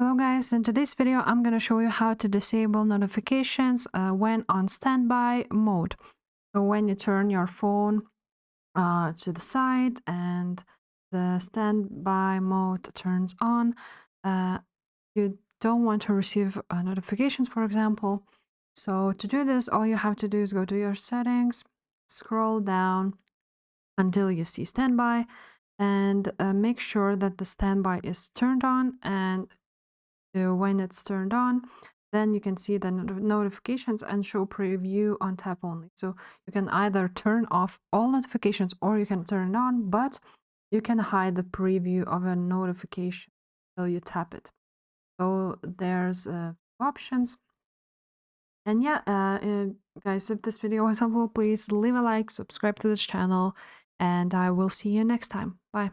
Hello guys, in today's video I'm going to show you how to disable notifications when on standby mode. So when you turn your phone to the side and the standby mode turns on, uh, you don't want to receive notifications, for example. So to do this, all you have to do is go to your settings, scroll down until you see standby, and make sure that the standby is turned on. And when it's turned on, then you can see the notifications and show preview on tap only. So you can either turn off all notifications or you can turn it on, but you can hide the preview of a notification until you tap it. So there's options. And yeah, guys, if this video was helpful, please leave a like, subscribe to this channel, and I will see you next time. Bye.